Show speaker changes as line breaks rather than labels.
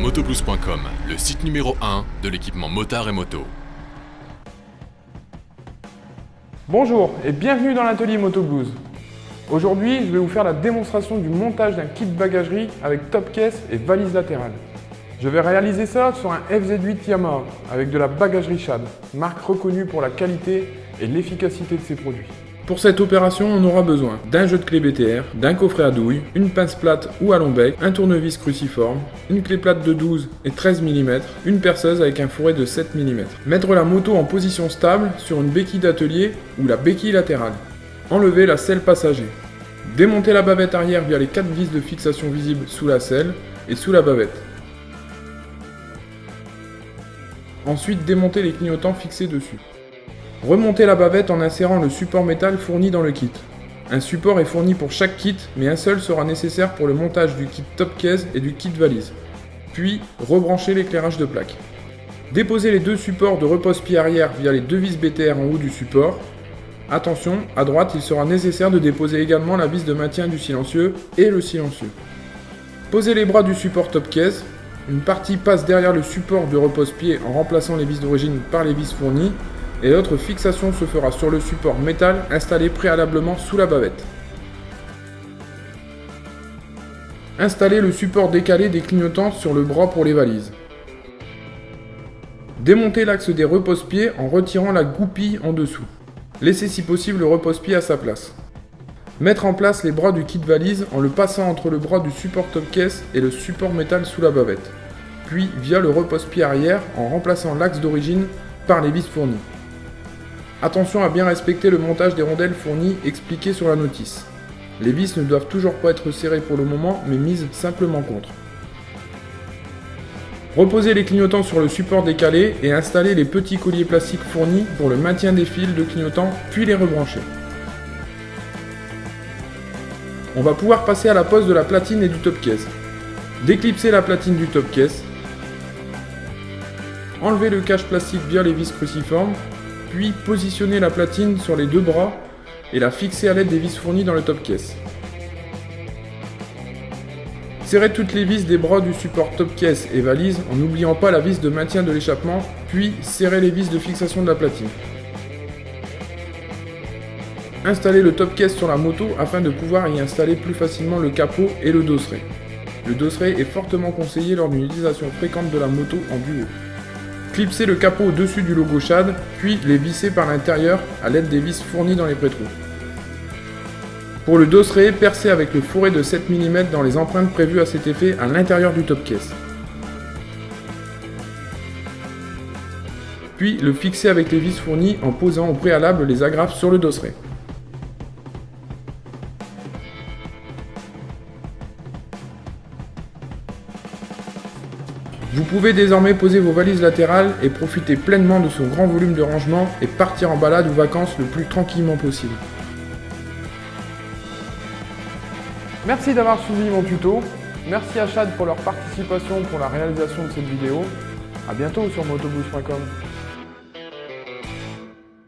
Motoblues.com, le site numéro 1 de l'équipement motard et moto.
Bonjour et bienvenue dans l'atelier Motoblues. Aujourd'hui, je vais vous faire la démonstration du montage d'un kit bagagerie avec top caisse et valise latérale. Je vais réaliser ça sur un FZ8 Yamaha avec de la bagagerie Shad, marque reconnue pour la qualité et l'efficacité de ses produits. Pour cette opération, on aura besoin d'un jeu de clé BTR, d'un coffret à douille, une pince plate ou à long bec, un tournevis cruciforme, une clé plate de 12 et 13 mm, une perceuse avec un fourret de 7 mm. Mettre la moto en position stable sur une béquille d'atelier ou la béquille latérale. Enlever la selle passager. Démonter la bavette arrière via les 4 vis de fixation visibles sous la selle et sous la bavette. Ensuite, démonter les clignotants fixés dessus. Remonter la bavette en insérant le support métal fourni dans le kit. Un support est fourni pour chaque kit, mais un seul sera nécessaire pour le montage du kit top case et du kit valise. Puis, rebrancher l'éclairage de plaque. Déposer les deux supports de repose-pied arrière via les deux vis BTR en haut du support. Attention, à droite, il sera nécessaire de déposer également la vis de maintien du silencieux et le silencieux. Poser les bras du support top case. Une partie passe derrière le support de repose-pied en remplaçant les vis d'origine par les vis fournies. Et l'autre fixation se fera sur le support métal installé préalablement sous la bavette. Installer le support décalé des clignotants sur le bras pour les valises. Démonter l'axe des repose-pieds en retirant la goupille en dessous. Laisser si possible le repose-pied à sa place. Mettre en place les bras du kit valise en le passant entre le bras du support top case et le support métal sous la bavette. Puis via le repose-pied arrière en remplaçant l'axe d'origine par les vis fournies. Attention à bien respecter le montage des rondelles fournies expliqué sur la notice. Les vis ne doivent toujours pas être serrées pour le moment, mais mises simplement contre. Reposer les clignotants sur le support décalé et installer les petits colliers plastiques fournis pour le maintien des fils de clignotants, puis les rebrancher. On va pouvoir passer à la pose de la platine et du top case. Déclipser la platine du top case. Enlever le cache plastique via les vis cruciformes. Puis positionner la platine sur les deux bras et la fixer à l'aide des vis fournies dans le top case. Serrer toutes les vis des bras du support top case et valise en n'oubliant pas la vis de maintien de l'échappement, puis serrer les vis de fixation de la platine. Installer le top case sur la moto afin de pouvoir y installer plus facilement le capot et le dosseret. Le dosseret est fortement conseillé lors d'une utilisation fréquente de la moto en duo. Clipser le capot au-dessus du logo Shad, puis les visser par l'intérieur à l'aide des vis fournies dans les pré-trous. Pour le dosseret, percer avec le fourret de 7 mm dans les empreintes prévues à cet effet à l'intérieur du top case. Puis le fixer avec les vis fournies en posant au préalable les agrafes sur le dosseret. Vous pouvez désormais poser vos valises latérales et profiter pleinement de son grand volume de rangement et partir en balade ou vacances le plus tranquillement possible. Merci d'avoir suivi mon tuto. Merci à Shad pour leur participation pour la réalisation de cette vidéo. A bientôt sur motoblues.com.